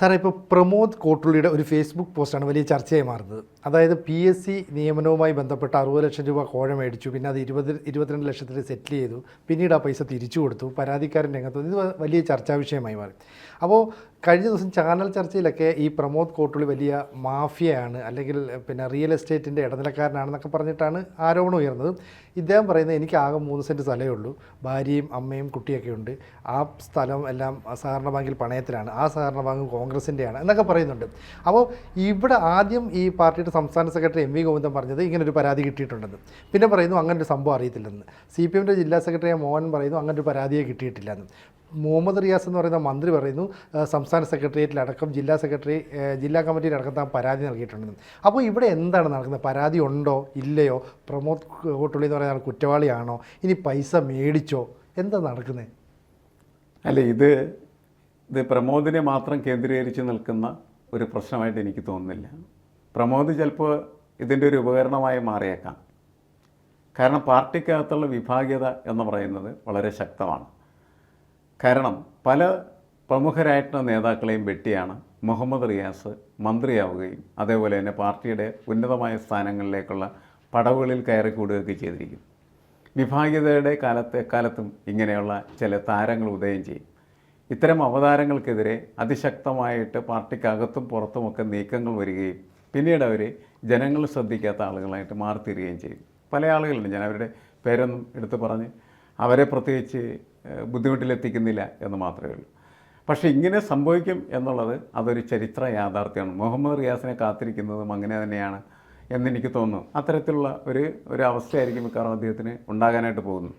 സാറേ, ഇപ്പോൾ പ്രമോദ് കോട്ടുള്ളിയുടെ ഒരു ഫേസ്ബുക്ക് പോസ്റ്റാണ് വലിയ ചർച്ചയായി മാറുന്നത്. അതായത് PSC നിയമനവുമായി ബന്ധപ്പെട്ട് 60 ലക്ഷം രൂപ കോഴ മേടിച്ചു, പിന്നെ അത് 22 ലക്ഷത്തിൽ സെറ്റിൽ ചെയ്തു, പിന്നീട് ആ പൈസ തിരിച്ചു കൊടുത്തു, പരാതിക്കാരൻ രംഗത്ത്. ഇത് വലിയ ചർച്ചാ വിഷയമായി മാറി. അപ്പോൾ കഴിഞ്ഞ ദിവസം ചാനൽ ചർച്ചയിലൊക്കെ ഈ പ്രമോദ് കോട്ടുള്ളി വലിയ മാഫിയയാണ്, അല്ലെങ്കിൽ പിന്നെ റിയൽ എസ്റ്റേറ്റിൻ്റെ ഇടനിലക്കാരനാണെന്നൊക്കെ പറഞ്ഞിട്ടാണ് ആരോപണം ഉയർന്നത്. ഇദ്ദേഹം പറയുന്നത് എനിക്ക് ആകെ 3 സെൻറ്റ് സ്ഥലമേ ഉള്ളൂ, ഭാര്യയും അമ്മയും കുട്ടിയൊക്കെ ഉണ്ട്, ആ സ്ഥലം എല്ലാം സഹകരണ ബാങ്കിൽ പണയത്തിലാണ്, ആ സഹകരണ ബാങ്ക് കോൺഗ്രസിൻ്റെയാണ് എന്നൊക്കെ പറയുന്നുണ്ട്. അപ്പോൾ ഇവിടെ ആദ്യം ഈ പാർട്ടിയുടെ സംസ്ഥാന സെക്രട്ടറി MV ഗോവിന്ദൻ പറഞ്ഞത് ഇങ്ങനൊരു പരാതി കിട്ടിയിട്ടുണ്ടെന്ന്, പിന്നെ പറയുന്നു അങ്ങനൊരു സംഭവം അറിയത്തില്ലെന്ന്. CPMൻ്റെ ജില്ലാ സെക്രട്ടറി മോഹൻ പറയുന്നു അങ്ങനൊരു പരാതിയെ കിട്ടിയിട്ടില്ലെന്ന്. മുഹമ്മദ് റിയാസ് എന്ന് പറയുന്ന മന്ത്രി പറയുന്നു സംസ്ഥാന സെക്രട്ടേറിയറ്റിലടക്കം ജില്ലാ കമ്മിറ്റിയിലടക്കം പരാതി നൽകിയിട്ടുണ്ടെന്ന്. അപ്പോൾ ഇവിടെ എന്താണ് നടക്കുന്നത്? പരാതി ഉണ്ടോ ഇല്ലയോ? പ്രമോദ് കോട്ടുള്ളി എന്ന് പറയുന്ന കുറ്റവാളിയാണോ? ഇനി പൈസ മേടിച്ചോ? എന്താ നടക്കുന്നത്? അല്ല, ഇത് പ്രമോദിനെ മാത്രം കേന്ദ്രീകരിച്ച് നിൽക്കുന്ന ഒരു പ്രശ്നമായിട്ട് എനിക്ക് തോന്നുന്നില്ല. പ്രമോദ് ചിലപ്പോൾ ഇതിൻ്റെ ഒരു ഉപകരണമായി മാറിയേക്കാം. കാരണം പാർട്ടിക്കകത്തുള്ള വിഭാഗീയത എന്ന് പറയുന്നത് വളരെ ശക്തമാണ്. കാരണം പല പ്രമുഖരായിട്ടുള്ള നേതാക്കളെയും വെട്ടിയാണ് മുഹമ്മദ് റിയാസ് മന്ത്രിയാവുകയും അതേപോലെ തന്നെ പാർട്ടിയുടെ ഉന്നതമായ സ്ഥാനങ്ങളിലേക്കുള്ള പടവുകളിൽ കയറി കൂടുകയൊക്കെ ചെയ്തിരിക്കും. വിഭാഗീയതയുടെ കാലത്തും ഇങ്ങനെയുള്ള ചില താരങ്ങൾ ഉദയം ചെയ്യും. ഇത്തരം അവതാരങ്ങൾക്കെതിരെ അതിശക്തമായിട്ട് പാർട്ടിക്കകത്തും പുറത്തുമൊക്കെ നീക്കങ്ങൾ വരികയും പിന്നീട് അവർ ജനങ്ങൾ ശ്രദ്ധിക്കാത്ത ആളുകളായിട്ട് മാറിത്തീരുകയും ചെയ്യും. പല ആളുകളുണ്ട്, ഞാൻ അവരുടെ പേരൊന്നും എടുത്ത് പറഞ്ഞ് അവരെ പ്രത്യേകിച്ച് ബുദ്ധിമുട്ടിലെത്തിക്കുന്നില്ല എന്ന് മാത്രമേ ഉള്ളൂ. പക്ഷേ ഇങ്ങനെ സംഭവിക്കും എന്നുള്ളത് അതൊരു ചരിത്ര യാഥാർത്ഥ്യമാണ്. മുഹമ്മദ് റിയാസിനെ കാത്തിരിക്കുന്നതും അങ്ങനെ തന്നെയാണ് എന്നെനിക്ക് തോന്നുന്നു. അത്തരത്തിലുള്ള ഒരു അവസ്ഥയായിരിക്കും മിക്കവാറും അദ്ദേഹത്തിന് ഉണ്ടാകാനായിട്ട് പോകുന്നത്.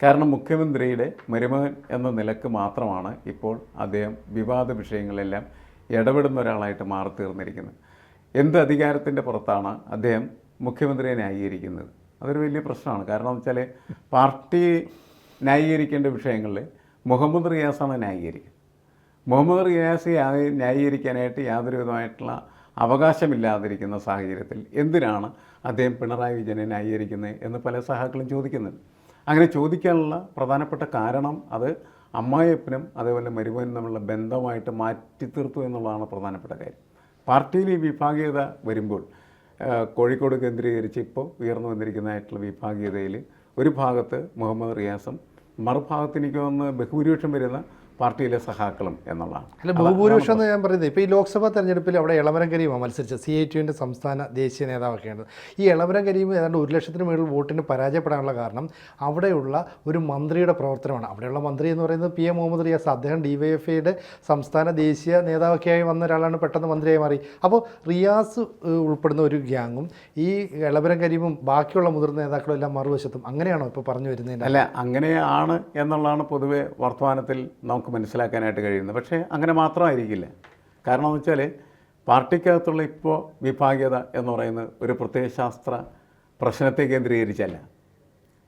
കാരണം മുഖ്യമന്ത്രിയുടെ മരുമകൻ എന്ന നിലക്ക് മാത്രമാണ് ഇപ്പോൾ അദ്ദേഹം വിവാദ വിഷയങ്ങളെല്ലാം ഇടപെടുന്ന ഒരാളായിട്ട് മാറിത്തീർന്നിരിക്കുന്നത്. എന്ത് അധികാരത്തിൻ്റെ പുറത്താണ് അദ്ദേഹം മുഖ്യമന്ത്രിയെ ന്യായീകരിക്കുന്നത്? അതൊരു വലിയ പ്രശ്നമാണ്. കാരണം എന്ന് വെച്ചാൽ പാർട്ടി ന്യായീകരിക്കേണ്ട വിഷയങ്ങളിൽ മുഹമ്മദ് റിയാസാണ് ന്യായീകരിക്കുന്നത്. മുഹമ്മദ് റിയാസ് ന്യായീകരിക്കാനായിട്ട് യാതൊരു വിധമായിട്ടുള്ള അവകാശമില്ലാതിരിക്കുന്ന സാഹചര്യത്തിൽ എന്തിനാണ് അദ്ദേഹം പിണറായി വിജയനെ ന്യായീകരിക്കുന്നത് എന്ന് പല സഹാക്കളും ചോദിക്കുന്നുണ്ട്. അങ്ങനെ ചോദിക്കാനുള്ള പ്രധാനപ്പെട്ട കാരണം അത് അമ്മായിയപ്പനും അതേപോലെ മരുമകനും തമ്മിലുള്ള ബന്ധമായിട്ട് മാറ്റിത്തീർത്തു എന്നുള്ളതാണ് പ്രധാനപ്പെട്ട കാര്യം. പാർട്ടിയിൽ ഈ വിഭാഗീയത വരുമ്പോൾ കോഴിക്കോട് കേന്ദ്രീകരിച്ച് ഇപ്പോൾ ഉയർന്നു വന്നിരിക്കുന്നതായിട്ടുള്ള വിഭാഗീയതയിൽ ഒരു ഭാഗത്ത് മുഹമ്മദ് റിയാസും മറുഭാഗത്ത് എനിക്ക് തോന്നുന്നു ബഹുഭൂരിപക്ഷം വരുന്ന പാർട്ടിയിലെ സഹാക്കളും എന്നുള്ളതാണ്. അല്ല, ബഹുഭൂരിപക്ഷം എന്ന് ഞാൻ പറയുന്നത് ഇപ്പോൾ ഈ ലോക്സഭാ തെരഞ്ഞെടുപ്പിൽ അവിടെ എളമരം കരീമാണ് മത്സരിച്ചത്. CITUവിൻ്റെ സംസ്ഥാന ദേശീയ നേതാവൊക്കെയാണ്. ഈ എളമരം കരീം ഏതാണ്ട് 1 ലക്ഷത്തിന് മുകളിൽ വോട്ടിന് പരാജയപ്പെടാനുള്ള കാരണം അവിടെയുള്ള ഒരു മന്ത്രിയുടെ പ്രവർത്തനമാണ്. അവിടെയുള്ള മന്ത്രി എന്ന് പറയുന്നത് PM മുഹമ്മദ് റിയാസ്. അദ്ദേഹം DYFIയുടെ സംസ്ഥാന ദേശീയ നേതാവൊക്കെയായി വന്ന ഒരാളാണ്, പെട്ടെന്ന് മന്ത്രിയായി മാറി. അപ്പോൾ റിയാസ് ഉൾപ്പെടുന്ന ഒരു ഗ്യാങ്ങും ഈ എളമരം കരീമും ബാക്കിയുള്ള മുതിർന്ന നേതാക്കളും എല്ലാം മറുവശത്തും. അങ്ങനെയാണോ ഇപ്പോൾ പറഞ്ഞു വരുന്നത്? അല്ല, അങ്ങനെയാണ് എന്നുള്ളതാണ് പൊതുവെ വർത്തമാനത്തിൽ നമുക്ക് മനസ്സിലാക്കാനായിട്ട് കഴിയുന്നത്. പക്ഷേ അങ്ങനെ മാത്രമായിരിക്കില്ല. കാരണം എന്ന് വെച്ചാൽ പാർട്ടിക്കകത്തുള്ള ഇപ്പോൾ വിഭാഗീയത എന്ന് പറയുന്നത് ഒരു പ്രത്യയശാസ്ത്ര പ്രശ്നത്തെ കേന്ദ്രീകരിച്ചല്ല,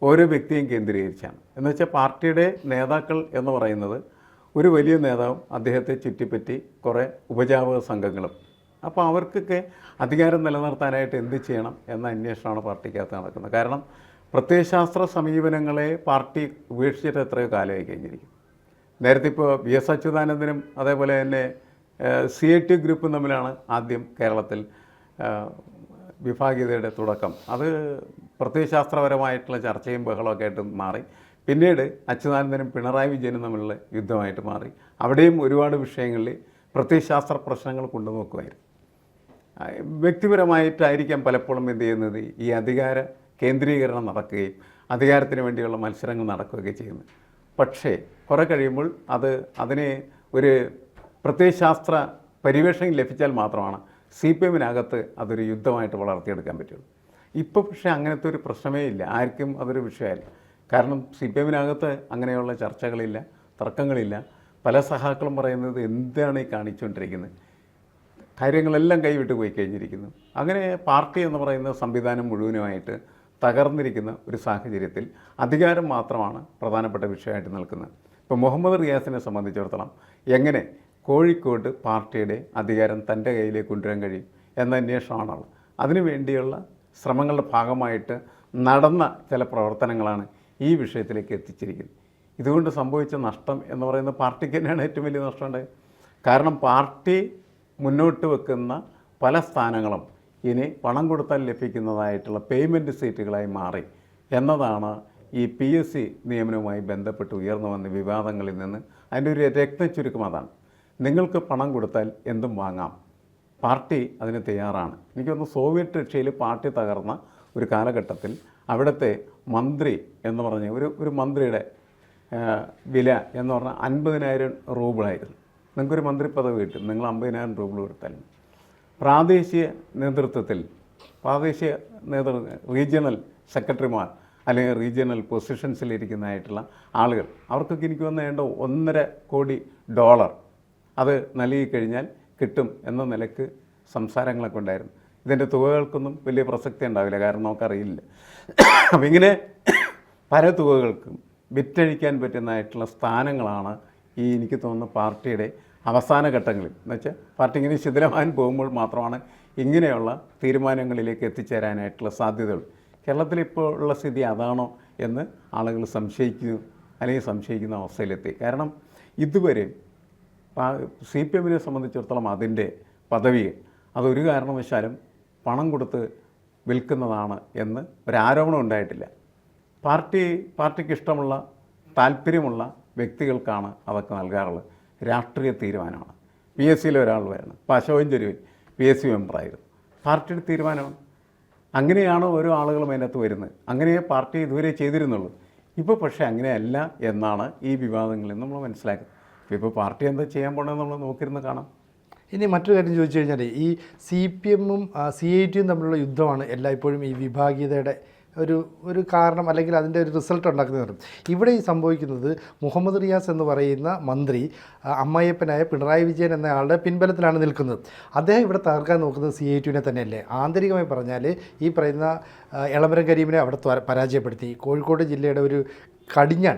ഓരോ വ്യക്തിയും കേന്ദ്രീകരിച്ചാണ്. എന്ന് വെച്ചാൽ പാർട്ടിയുടെ നേതാക്കൾ എന്ന് പറയുന്നത് ഒരു വലിയ നേതാവും അദ്ദേഹത്തെ ചുറ്റിപ്പറ്റി കുറേ ഉപജാപക സംഘങ്ങളും. അപ്പോൾ അവർക്കൊക്കെ അധികാരം നിലനിർത്താനായിട്ട് എന്ത് ചെയ്യണം എന്ന അന്വേഷണമാണ് പാർട്ടിക്കകത്ത് നടക്കുന്നത്. കാരണം പ്രത്യയശാസ്ത്ര സമീപനങ്ങളെ പാർട്ടി ഉപേക്ഷിച്ചിട്ട് എത്രയോ കാലമായി കഴിഞ്ഞിരിക്കും. നേരത്തെ ഇപ്പോൾ VS അച്യുതാനന്ദനും അതേപോലെ തന്നെ CIT ഗ്രൂപ്പും തമ്മിലാണ് ആദ്യം കേരളത്തിൽ വിഭാഗീയതയുടെ തുടക്കം. അത് പ്രത്യയശാസ്ത്രപരമായിട്ടുള്ള ചർച്ചയും ബഹളമൊക്കെ ആയിട്ട് മാറി. പിന്നീട് അച്യുതാനന്ദനും പിണറായി വിജയനും തമ്മിലുള്ള യുദ്ധമായിട്ട് മാറി. അവിടെയും ഒരുപാട് വിഷയങ്ങളിൽ പ്രത്യയശാസ്ത്ര പ്രശ്നങ്ങൾ കൊണ്ടുനോക്കുമായിരുന്നു. വ്യക്തിപരമായിട്ടായിരിക്കാം പലപ്പോഴും എന്ത് ചെയ്യുന്നത്, ഈ അധികാര കേന്ദ്രീകരണം നടക്കുകയും അധികാരത്തിന് വേണ്ടിയുള്ള മത്സരങ്ങൾ നടക്കുകയൊക്കെ ചെയ്യുന്നത്. പക്ഷേ കുറേ കഴിയുമ്പോൾ അതിനെ ഒരു പ്രത്യയശാസ്ത്ര പരിവേഷം ലഭിച്ചാൽ മാത്രമാണ് CPMനകത്ത് അതൊരു യുദ്ധമായിട്ട് വളർത്തിയെടുക്കാൻ പറ്റുള്ളൂ. ഇപ്പോൾ പക്ഷേ അങ്ങനത്തെ ഒരു പ്രശ്നമേ ഇല്ല, ആർക്കും അതൊരു വിഷയമല്ല. കാരണം CPMനകത്ത് അങ്ങനെയുള്ള ചർച്ചകളില്ല, തർക്കങ്ങളില്ല. പല സഹാക്കളും പറയുന്നത് എന്താണ് ഈ കാണിച്ചുകൊണ്ടിരിക്കുന്നത്, കാര്യങ്ങളെല്ലാം കൈവിട്ട് പോയി കഴിഞ്ഞിരിക്കുന്നു. അങ്ങനെ പാർട്ടി എന്ന് പറയുന്ന സംവിധാനം മുഴുവനുമായിട്ട് തകർന്നിരിക്കുന്ന ഒരു സാഹചര്യത്തിൽ അധികാരം മാത്രമാണ് പ്രധാനപ്പെട്ട വിഷയമായിട്ട് നിൽക്കുന്നത്. ഇപ്പോൾ മുഹമ്മദ് റിയാസിനെ സംബന്ധിച്ചിടത്തോളം എങ്ങനെ കോഴിക്കോട് പാർട്ടിയുടെ അധികാരം തൻ്റെ കയ്യിലേക്ക് കൊണ്ടുവരാൻ കഴിയും എന്ന അന്വേഷണമാണ്. അതിനുവേണ്ടിയുള്ള ശ്രമങ്ങളുടെ ഭാഗമായിട്ട് നടന്ന ചില പ്രവർത്തനങ്ങളാണ് ഈ വിഷയത്തിലേക്ക് എത്തിച്ചിരിക്കുന്നത്. ഇതുകൊണ്ട് സംഭവിച്ച നഷ്ടം എന്ന് പറയുന്നത് പാർട്ടിക്ക് തന്നെയാണ് ഏറ്റവും വലിയ നഷ്ടമുണ്ടായത്. കാരണം പാർട്ടി മുന്നോട്ട് വെക്കുന്ന പല സ്ഥാനങ്ങളും ഇനി പണം കൊടുത്താൽ ലഭിക്കുന്നതായിട്ടുള്ള പേയ്മെൻറ്റ് സീറ്റുകളായി മാറി എന്നതാണ് ഈ PSC നിയമനവുമായി ബന്ധപ്പെട്ട് ഉയർന്നു വന്ന വിവാദങ്ങളിൽ നിന്ന് അതിൻ്റെ ഒരു രത്നച്ചുരുക്കം അതാണ്. നിങ്ങൾക്ക് പണം കൊടുത്താൽ എന്തും വാങ്ങാം, പാർട്ടി അതിന് തയ്യാറാണ്. എനിക്കൊന്ന് സോവിയറ്റ് റഷ്യയിൽ പാർട്ടി തകർന്ന ഒരു കാലഘട്ടത്തിൽ അവിടുത്തെ മന്ത്രി എന്ന് പറഞ്ഞ ഒരു മന്ത്രിയുടെ വില എന്ന് പറഞ്ഞാൽ 50,000 റൂബിളായിരുന്നു. നിങ്ങൾക്കൊരു മന്ത്രി പദവി കിട്ടും, നിങ്ങൾ 50,000 റൂബിൾ കൊടുത്താലും. പ്രാദേശിക നേതൃത്വത്തിൽ റീജിയണൽ സെക്രട്ടറിമാർ അല്ലെങ്കിൽ റീജിയണൽ പൊസിഷൻസിലിരിക്കുന്നതായിട്ടുള്ള ആളുകൾ, അവർക്കൊക്കെ എനിക്ക് വന്നേണ്ട $1.5 കോടി അത് നൽകിക്കഴിഞ്ഞാൽ കിട്ടും എന്ന നിലക്ക് സംസാരങ്ങളൊക്കെ ഉണ്ടായിരുന്നു. ഇതിൻ്റെ തുകകൾക്കൊന്നും വലിയ പ്രസക്തി ഉണ്ടാവില്ല, കാരണം നമുക്കറിയില്ല. അപ്പം ഇങ്ങനെ പല തുകകൾക്കും വിറ്റഴിക്കാൻ പറ്റുന്നതായിട്ടുള്ള സ്ഥാനങ്ങളാണ് ഈ എനിക്ക് തോന്നുന്ന പാർട്ടിയുടെ അവസാന ഘട്ടങ്ങളിൽ. എന്നുവെച്ചാൽ പാർട്ടി ഇങ്ങനെ ശിഥിലമാൻ പോകുമ്പോൾ മാത്രമാണ് ഇങ്ങനെയുള്ള തീരുമാനങ്ങളിലേക്ക് എത്തിച്ചേരാനായിട്ടുള്ള സാധ്യതകൾ. കേരളത്തിൽ ഇപ്പോൾ ഉള്ള സ്ഥിതി അതാണോ എന്ന് ആളുകൾ സംശയിക്കുന്ന അവസ്ഥയിലെത്തി. കാരണം ഇതുവരെ CPM-നെ സംബന്ധിച്ചിടത്തോളം അതിൻ്റെ പദവി അതൊരു കാരണവശാലും പണം കൊടുത്ത് വിൽക്കുന്നതാണ് എന്ന് ഒരാരോപണം ഉണ്ടായിട്ടില്ല. പാർട്ടിക്ക് ഇഷ്ടമുള്ള താല്പര്യമുള്ള വ്യക്തികൾക്കാണ് അതൊക്കെ നൽകാറുള്ളത്. രാഷ്ട്രീയ തീരുമാനമാണ്. PSC-യിൽ ഒരാൾ വരണം. ഇപ്പോൾ അശോകൻ ചെരുവിൽ PSC മെമ്പറായിരുന്നു. പാർട്ടിയുടെ തീരുമാനമാണ്. അങ്ങനെയാണ് ഓരോ ആളുകളും അതിനകത്ത് വരുന്നത്. അങ്ങനെയേ പാർട്ടി ഇതുവരെ ചെയ്തിരുന്നുള്ളൂ. ഇപ്പോൾ പക്ഷേ അങ്ങനെയല്ല എന്നാണ് ഈ വിവാദങ്ങളിൽ നമ്മൾ മനസ്സിലാക്കുന്നത്. ഇപ്പോൾ പാർട്ടി എന്താ ചെയ്യാൻ പോകണമെന്ന് നമ്മൾ നോക്കിയിരുന്ന് കാണാം. ഇനി മറ്റൊരു കാര്യം ചോദിച്ചു കഴിഞ്ഞാൽ ഈ CPM-ഉം CIT-യും തമ്മിലുള്ള യുദ്ധമാണ് എല്ലായ്പ്പോഴും ഈ വിഭാഗീയതയുടെ ഒരു കാരണം, അല്ലെങ്കിൽ അതിൻ്റെ ഒരു റിസൾട്ട് ഉണ്ടാക്കുന്നത്. ഇവിടെ ഈ സംഭവിക്കുന്നത് മുഹമ്മദ് റിയാസ് എന്ന് പറയുന്ന മന്ത്രി അമ്മായിയപ്പനായ പിണറായി വിജയൻ എന്ന ആളുടെ പിൻബലത്തിലാണ് നിൽക്കുന്നത്. അദ്ദേഹം ഇവിടെ തകർക്കാൻ നോക്കുന്നത് CIT-നെ തന്നെയല്ലേ. ആന്തരികമായി പറഞ്ഞാൽ ഈ പറയുന്ന എളമരം കരീമിനെ അവിടെ പരാജയപ്പെടുത്തി. കോഴിക്കോട് ജില്ലയുടെ ഒരു കടിഞ്ഞാൻ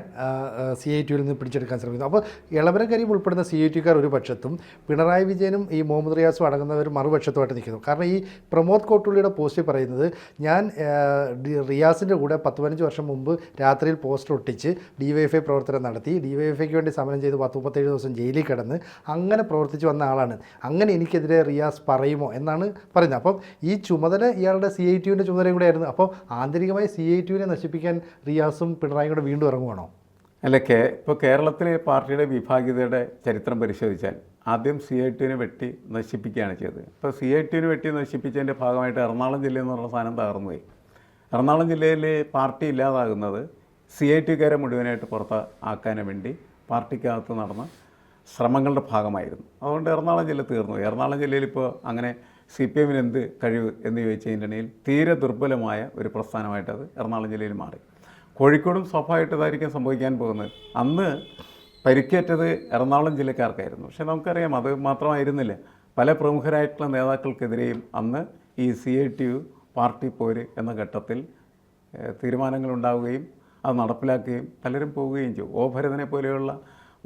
CIT-യിൽ നിന്ന് പിടിച്ചെടുക്കാൻ ശ്രമിക്കുന്നു. അപ്പോൾ എളമരം കരീം ഉൾപ്പെടുന്ന CIT-കാർ ഒരു പക്ഷത്തും പിണറായി വിജയനും ഈ മുഹമ്മദ് റിയാസും അടങ്ങുന്നവർ മറുപക്ഷത്തുമായിട്ട് നിൽക്കുന്നു. കാരണം ഈ പ്രമോദ് കോട്ടൂളിയുടെ പോസ്റ്റ് പറയുന്നത്, ഞാൻ റിയാസിൻ്റെ കൂടെ 10-15 വർഷം മുമ്പ് രാത്രിയിൽ പോസ്റ്റർ ഒട്ടിച്ച് DYFI പ്രവർത്തനം നടത്തി, DYFIക്ക് വേണ്ടി സമരം ചെയ്ത് 10-37 ദിവസം ജയിലിൽ കിടന്ന് അങ്ങനെ പ്രവർത്തിച്ച് വന്ന ആളാണ്. അങ്ങനെ എനിക്കെതിരെ റിയാസ് പറയുമോ എന്നാണ് പറയുന്നത്. അപ്പം ഈ ചുമതല ഇയാളുടെ CIT-ൻ്റെ ചുമതലയും കൂടെ ആയിരുന്നു. അപ്പോൾ ആന്തരികമായി CIT-നെ നശിപ്പിക്കാൻ റിയാസും പിണറായും കൂടെ വീണ്ടും ഇറങ്ങുവാണോ? അല്ല, ഇപ്പോൾ കേരളത്തിലെ പാർട്ടിയുടെ വിഭാഗീയതയുടെ ചരിത്രം പരിശോധിച്ചാൽ ആദ്യം CIT-നെ വെട്ടി നശിപ്പിക്കുകയാണ് ചെയ്തത്. ഇപ്പോൾ CIT-നെ വെട്ടി നശിപ്പിച്ചതിൻ്റെ ഭാഗമായിട്ട് എറണാകുളം ജില്ല എന്ന് പറഞ്ഞ സാധനം തകർന്നുപോയി. എറണാകുളം ജില്ലയിലെ പാർട്ടി ഇല്ലാതാകുന്നത് CIT-കാരെ മുഴുവനായിട്ട് പുറത്താക്കാൻ വേണ്ടി പാർട്ടിക്കകത്ത് നടന്ന ശ്രമങ്ങളുടെ ഭാഗമായിരുന്നു. അതുകൊണ്ട് എറണാകുളം ജില്ല തീർന്നുപോയി. എറണാകുളം ജില്ലയിൽ ഇപ്പോൾ അങ്ങനെ CPM-ന് എന്ത് കഴിവ് എന്ന് ചോദിച്ചതിൻ്റെ ഇടയിൽ തീരെ ദുർബലമായ ഒരു പ്രസ്ഥാനമായിട്ട് അത് എറണാകുളം ജില്ലയിൽ മാറി. കോഴിക്കോടും സ്വാഭാവികമായിട്ട് ഇതായിരിക്കും സംഭവിക്കാൻ പോകുന്നത്. അന്ന് പരിക്കേറ്റത് എറണാകുളം ജില്ലക്കാർക്കായിരുന്നു. പക്ഷേ നമുക്കറിയാം അത് മാത്രമായിരുന്നില്ല. പല പ്രമുഖരായിട്ടുള്ള നേതാക്കൾക്കെതിരെയും അന്ന് ഈ CIT പാർട്ടി പോര് എന്ന ഘട്ടത്തിൽ തീരുമാനങ്ങളുണ്ടാവുകയും അത് നടപ്പിലാക്കുകയും പലരും പോവുകയും ചെയ്യും. ഭരതനെ പോലെയുള്ള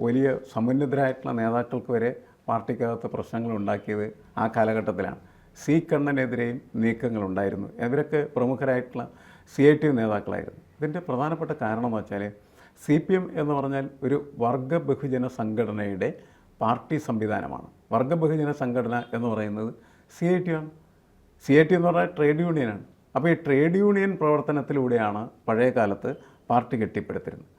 വലിയ സമുന്നതരായിട്ടുള്ള നേതാക്കൾക്ക് വരെ പാർട്ടിക്കകത്ത് പ്രശ്നങ്ങൾ ഉണ്ടാക്കിയത് ആ കാലഘട്ടത്തിലാണ്. കണ്ണനെതിരെയും നീക്കങ്ങളുണ്ടായിരുന്നു. ഇവരൊക്കെ പ്രമുഖരായിട്ടുള്ള CIT നേതാക്കളായിരുന്നു. ഇതിൻ്റെ പ്രധാനപ്പെട്ട കാരണം എന്ന് വെച്ചാൽ CPM എന്ന് പറഞ്ഞാൽ ഒരു വർഗ ബഹുജന സംഘടനയുടെ പാർട്ടി സംവിധാനമാണ്. വർഗ ബഹുജന സംഘടന എന്ന് പറയുന്നത് CIT ആണ്. CIT എന്ന് പറഞ്ഞാൽ ട്രേഡ് യൂണിയനാണ്. അപ്പോൾ ഈ ട്രേഡ് യൂണിയൻ പ്രവർത്തനത്തിലൂടെയാണ് പഴയ കാലത്ത് പാർട്ടി കെട്ടിപ്പടുത്തിരുന്നത്.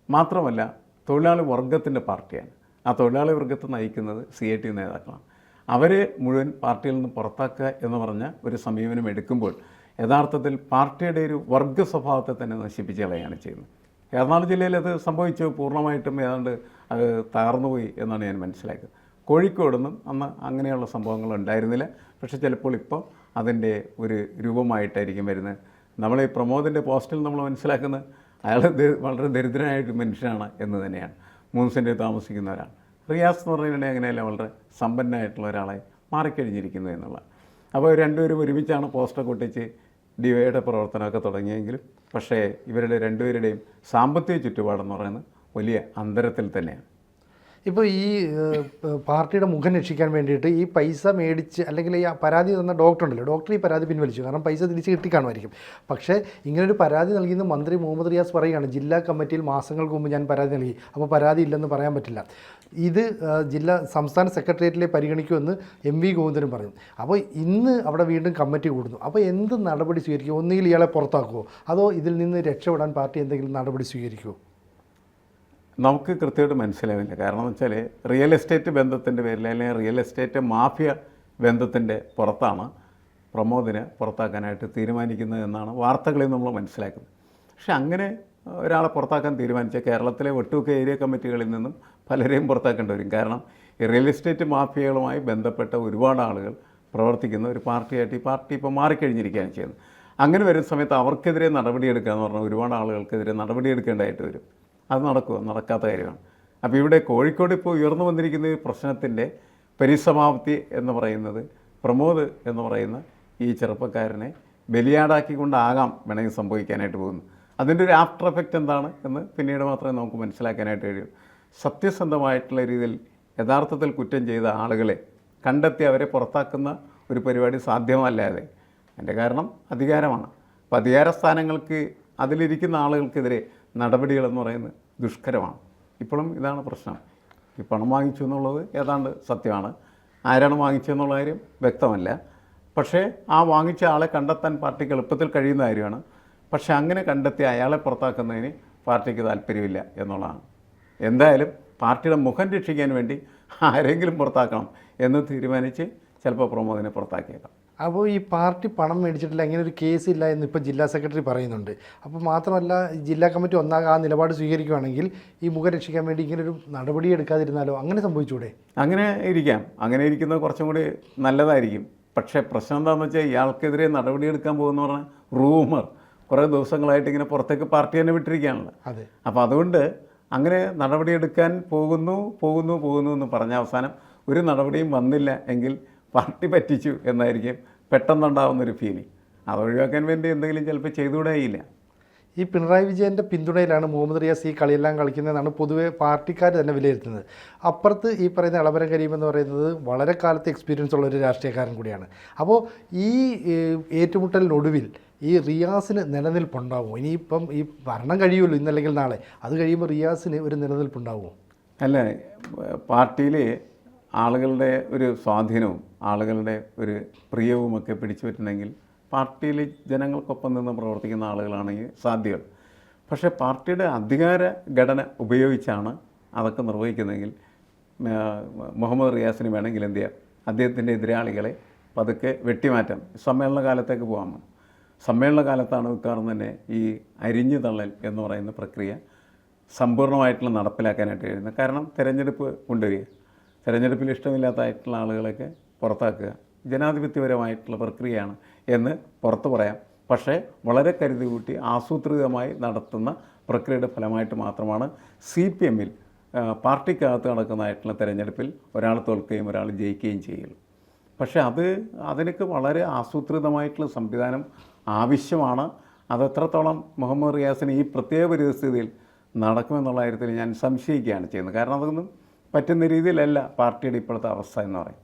മാത്രമല്ല തൊഴിലാളി വർഗത്തിൻ്റെ പാർട്ടിയാണ്. ആ തൊഴിലാളി വർഗത്തെ നയിക്കുന്നത് CIT നേതാക്കളാണ്. അവരെ മുഴുവൻ പാർട്ടിയിൽ നിന്ന് പുറത്താക്കുക എന്ന് പറഞ്ഞ ഒരു സമീപനം എടുക്കുമ്പോൾ യഥാർത്ഥത്തിൽ പാർട്ടിയുടെ ഒരു വർഗ സ്വഭാവത്തെ തന്നെ നശിപ്പിച്ച് കളയാണ് ചെയ്യുന്നത്. എറണാകുളം ജില്ലയിൽ അത് സംഭവിച്ചു. പൂർണ്ണമായിട്ടും ഏതാണ്ട് അത് തകർന്നുപോയി എന്നാണ് ഞാൻ മനസ്സിലാക്കിയത്. കോഴിക്കോടൊന്നും അന്ന് അങ്ങനെയുള്ള സംഭവങ്ങൾ ഉണ്ടായിരുന്നില്ല. പക്ഷേ ചിലപ്പോൾ ഇപ്പോൾ അതിൻ്റെ ഒരു രൂപമായിട്ടായിരിക്കും വരുന്നത്. നമ്മൾ ഈ പ്രമോദിൻ്റെ പോസ്റ്റിൽ നമ്മൾ മനസ്സിലാക്കുന്നത് അയാൾ വളരെ ദരിദ്രനായിട്ട് മനുഷ്യനാണ് എന്ന് തന്നെയാണ്. 3 സെൻറ്റിൽ താമസിക്കുന്ന ഒരാൾ. റിയാസ് എന്ന് പറഞ്ഞിട്ടുണ്ടെങ്കിൽ അങ്ങനെയല്ല, വളരെ സമ്പന്നനായിട്ടുള്ള ഒരാളായി മാറിക്കഴിഞ്ഞിരിക്കുന്നു എന്നുള്ള. അപ്പോൾ രണ്ടുപേരും ഒരുമിച്ചാണ് പോസ്റ്റർ ഒട്ടിച്ച് DYFIയുടെ പ്രവർത്തനമൊക്കെ തുടങ്ങിയെങ്കിലും പക്ഷേ ഇവരുടെ രണ്ടുപേരുടെയും സാമ്പത്തിക ചുറ്റുപാടെന്ന് പറയുന്നത് വലിയ അന്തരത്തിൽ തന്നെയാണ്. ഇപ്പോൾ ഈ പാർട്ടിയുടെ മുഖം രക്ഷിക്കാൻ വേണ്ടിയിട്ട് ഈ പൈസ മേടിച്ച് അല്ലെങ്കിൽ ഈ പരാതി തന്ന ഡോക്ടർ ഉണ്ടല്ലോ, ഡോക്ടർ ഈ പരാതി പിൻവലിച്ചു, കാരണം പൈസ തിരിച്ച് കിട്ടിക്കാണുമായിരിക്കും. പക്ഷേ ഇങ്ങനൊരു പരാതി നൽകിയെന്ന് മന്ത്രി മുഹമ്മദ് റിയാസ് പറയുകയാണ്, ജില്ലാ കമ്മിറ്റിയിൽ മാസങ്ങൾക്ക് മുമ്പ് ഞാൻ പരാതി നൽകി, അപ്പോൾ പരാതി ഇല്ലെന്ന് പറയാൻ പറ്റില്ല. ഇത് സംസ്ഥാന സെക്രട്ടേറിയറ്റിലെ പരിഗണിക്കുമെന്ന് MV ഗോവിന്ദനും പറഞ്ഞു. അപ്പോൾ ഇന്ന് അവിടെ വീണ്ടും കമ്മിറ്റി കൂടുന്നു. അപ്പോൾ എന്ത് നടപടി സ്വീകരിക്കും? ഒന്നുകിൽ ഇയാളെ പുറത്താക്കുമോ, അതോ ഇതിൽ നിന്ന് രക്ഷപ്പെടാൻ പാർട്ടി എന്തെങ്കിലും നടപടി സ്വീകരിക്കുമോ? നമുക്ക് കൃത്യമായിട്ട് മനസ്സിലാവില്ല. കാരണം എന്ന് വെച്ചാൽ റിയൽ എസ്റ്റേറ്റ് ബന്ധത്തിൻ്റെ പേരിൽ അല്ലെങ്കിൽ റിയൽ എസ്റ്റേറ്റ് മാഫിയ ബന്ധത്തിൻ്റെ പുറത്താണ് പ്രമോദിനെ പുറത്താക്കാനായിട്ട് തീരുമാനിക്കുന്നത് എന്നാണ് വാർത്തകളിൽ നമ്മൾ മനസ്സിലാക്കുന്നത്. പക്ഷെ അങ്ങനെ ഒരാളെ പുറത്താക്കാൻ തീരുമാനിച്ച കേരളത്തിലെ ഒട്ടുമിക്ക ഏരിയ കമ്മിറ്റികളിൽ നിന്നും പലരെയും പുറത്താക്കേണ്ടി വരും. കാരണം ഈ റിയൽ എസ്റ്റേറ്റ് മാഫിയകളുമായി ബന്ധപ്പെട്ട ഒരുപാട് ആളുകൾ പ്രവർത്തിക്കുന്ന ഒരു പാർട്ടിയായിട്ട് ഈ പാർട്ടി ഇപ്പോൾ മാറിക്കഴിഞ്ഞിരിക്കുകയാണ് ചെയ്യുന്നത്. അങ്ങനെ വരുന്ന സമയത്ത് അവർക്കെതിരെ നടപടിയെടുക്കുക എന്ന് പറഞ്ഞാൽ ഒരുപാട് ആളുകൾക്കെതിരെ നടപടിയെടുക്കേണ്ടതായിട്ട് വരും. അത് നടക്കുമോ? നടക്കാത്ത കാര്യമാണ്. അപ്പോൾ ഇവിടെ കോഴിക്കോട് ഇപ്പോൾ ഉയർന്നു വന്നിരിക്കുന്ന ഈ പ്രശ്നത്തിൻ്റെ പരിസമാപ്തി എന്ന് പറയുന്നത് പ്രമോദ് എന്ന് പറയുന്ന ഈ ചെറുപ്പക്കാരനെ ബലിയാടാക്കിക്കൊണ്ടാകാം വേണമെങ്കിൽ സംഭവിക്കാനായിട്ട് പോകുന്നു. അതിൻ്റെ ഒരു ആഫ്റ്റർ എഫക്റ്റ് എന്താണ് എന്ന് പിന്നീട് മാത്രമേ നമുക്ക് മനസ്സിലാക്കാനായിട്ട് കഴിയൂ. സത്യസന്ധമായിട്ടുള്ള രീതിയിൽ യഥാർത്ഥത്തിൽ കുറ്റം ചെയ്ത ആളുകളെ കണ്ടെത്തി അവരെ പുറത്താക്കുന്ന ഒരു പരിപാടി സാധ്യമല്ലാതെ, അതിൻ്റെ കാരണം അധികാരമാണ്. അപ്പോൾ അധികാര സ്ഥാനങ്ങൾക്ക് അതിലിരിക്കുന്ന ആളുകൾക്കെതിരെ നടപടികളെന്ന് പറയുന്നത് ദുഷ്കരമാണ്. ഇപ്പോഴും ഇതാണ് പ്രശ്നം. ഈ പണം വാങ്ങിച്ചു എന്നുള്ളത് ഏതാണ്ട് സത്യമാണ്. ആരാണ് വാങ്ങിച്ചതെന്നുള്ള കാര്യം വ്യക്തമല്ല. പക്ഷേ ആ വാങ്ങിച്ച ആളെ കണ്ടെത്താൻ പാർട്ടിക്ക് എളുപ്പത്തിൽ കഴിയുന്ന കാര്യമാണ്. പക്ഷേ അങ്ങനെ കണ്ടെത്തി അയാളെ പുറത്താക്കുന്നതിന് പാർട്ടിക്ക് താല്പര്യമില്ല എന്നുള്ളതാണ്. എന്തായാലും പാർട്ടിയുടെ മുഖം രക്ഷിക്കാൻ വേണ്ടി ആരെങ്കിലും പുറത്താക്കണം എന്ന് തീരുമാനിച്ച് ചിലപ്പോൾ പ്രമോദിനെ പുറത്താക്കിയേക്കാം. അപ്പോൾ ഈ പാർട്ടി പണം മേടിച്ചിട്ടില്ല, ഇങ്ങനെ ഒരു കേസില്ല എന്ന് ഇപ്പോൾ ജില്ലാ സെക്രട്ടറി പറയുന്നുണ്ട്. അപ്പോൾ മാത്രമല്ല, ജില്ലാ കമ്മിറ്റി ഒന്നാകെ ആ നിലപാട് സ്വീകരിക്കുകയാണെങ്കിൽ ഈ മുഖം രക്ഷിക്കാൻ വേണ്ടി ഇങ്ങനൊരു നടപടി എടുക്കാതിരുന്നാലോ? അങ്ങനെ സംഭവിച്ചൂടെ? അങ്ങനെ ഇരിക്കാം. അങ്ങനെ ഇരിക്കുന്നത് കുറച്ചും കൂടി നല്ലതായിരിക്കും. പക്ഷേ പ്രശ്നം എന്താണെന്ന് വെച്ചാൽ ഇയാൾക്കെതിരെ നടപടിയെടുക്കാൻ പോകുന്ന പറഞ്ഞാൽ റൂമർ കുറേ ദിവസങ്ങളായിട്ട് ഇങ്ങനെ പുറത്തേക്ക് പാർട്ടി തന്നെ വിട്ടിരിക്കുകയാണല്ലോ. അതെ. അപ്പോൾ അതുകൊണ്ട് അങ്ങനെ നടപടിയെടുക്കാൻ പോകുന്നു എന്ന് പറഞ്ഞ അവസാനം ഒരു നടപടിയും വന്നില്ല എങ്കിൽ പാർട്ടി പറ്റിച്ചു എന്നായിരിക്കും പെട്ടെന്നുണ്ടാകുന്നൊരു ഫീലിംഗ്. അത് ഒഴിവാക്കാൻ വേണ്ടി എന്തെങ്കിലും ചിലപ്പോൾ ചെയ്തുകൂടായില്ല. ഈ പിണറായി വിജയൻ്റെ പിന്തുണയിലാണ് മുഹമ്മദ് റിയാസ് ഈ കളിയെല്ലാം കളിക്കുന്നതെന്നാണ് പൊതുവെ പാർട്ടിക്കാർ തന്നെ വിലയിരുത്തുന്നത്. അപ്പുറത്ത് ഈ പറയുന്ന എളമരം കരീം എന്ന് പറയുന്നത് വളരെ കാലത്തെ എക്സ്പീരിയൻസ് ഉള്ള ഒരു രാഷ്ട്രീയക്കാരൻ കൂടിയാണ്. അപ്പോൾ ഈ ഏറ്റുമുട്ടലിനൊടുവിൽ ഈ റിയാസിന് നിലനിൽപ്പുണ്ടാവുമോ? ഇനിയിപ്പം ഈ ഭരണം കഴിയുമല്ലോ ഇന്നല്ലെങ്കിൽ നാളെ, അത് കഴിയുമ്പോൾ റിയാസിന് ഒരു നിലനിൽപ്പുണ്ടാവുമോ? അല്ല, പാർട്ടിയിൽ ആളുകളുടെ ഒരു സ്വാധീനവും ആളുകളുടെ ഒരു പ്രിയവുമൊക്കെ പിടിച്ചു പറ്റണമെങ്കിൽ പാർട്ടിയിൽ ജനങ്ങൾക്കൊപ്പം നിന്ന് പ്രവർത്തിക്കുന്ന ആളുകളാണെങ്കിൽ സാധ്യത. പക്ഷേ പാർട്ടിയുടെ അധികാര ഘടന ഉപയോഗിച്ചാണ് അതൊക്കെ നിർവഹിക്കുന്നതെങ്കിൽ മുഹമ്മദ് റിയാസിന് വേണമെങ്കിൽ എന്ത് ചെയ്യാം, അദ്ദേഹത്തിൻ്റെ എതിരാളികളെ പതുക്കെ വെട്ടിമാറ്റാം. സമ്മേളന കാലത്തേക്ക് പോകാമോ? സമ്മേളന കാലത്താണ് മിക്കവാറും തന്നെ ഈ അരിഞ്ഞു തള്ളൽ എന്ന് പറയുന്ന പ്രക്രിയ സമ്പൂർണ്ണമായിട്ടുള്ള നടപ്പിലാക്കാനായിട്ട് കഴിയുന്നത്. കാരണം തിരഞ്ഞെടുപ്പ് കൊണ്ടുവരിക, തിരഞ്ഞെടുപ്പിൽ ഇഷ്ടമില്ലാത്തതായിട്ടുള്ള ആളുകളൊക്കെ പുറത്താക്കുക ജനാധിപത്യപരമായിട്ടുള്ള പ്രക്രിയയാണ് എന്ന് പുറത്തു പറയാം. പക്ഷേ വളരെ കരുതി കൂട്ടി ആസൂത്രിതമായി നടത്തുന്ന പ്രക്രിയയുടെ ഫലമായിട്ട് മാത്രമാണ് CPM-ൽ പാർട്ടിക്കകത്ത് നടക്കുന്നതായിട്ടുള്ള തിരഞ്ഞെടുപ്പിൽ ഒരാൾ തോൽക്കുകയും ഒരാൾ ജയിക്കുകയും ചെയ്യുള്ളൂ. പക്ഷേ അതിനൊക്കെ വളരെ ആസൂത്രിതമായിട്ടുള്ള സംവിധാനം ആവശ്യമാണ്. അതെത്രത്തോളം മുഹമ്മദ് റിയാസിന് ഈ പ്രത്യേക പരിസ്ഥിതിയിൽ നടക്കുമെന്നുള്ള കാര്യത്തിൽ ഞാൻ സംശയിക്കുകയാണ് ചെയ്യുന്നത്. കാരണം അതൊന്നും പറ്റുന്ന രീതിയിലല്ല പാർട്ടിയുടെ ഇപ്പോഴത്തെ അവസ്ഥ എന്ന് പറയും.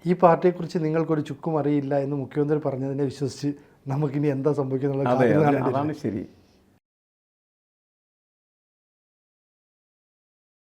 ഈ പാർട്ടിയെക്കുറിച്ച് നിങ്ങൾക്കൊരു ചുക്കും അറിയില്ല എന്ന് മുഖ്യമന്ത്രി പറഞ്ഞതിനെ വിശ്വസിച്ച് നമുക്കിനി എന്താ സംഭവിക്കുന്നുള്ള അതാണ് ശരി.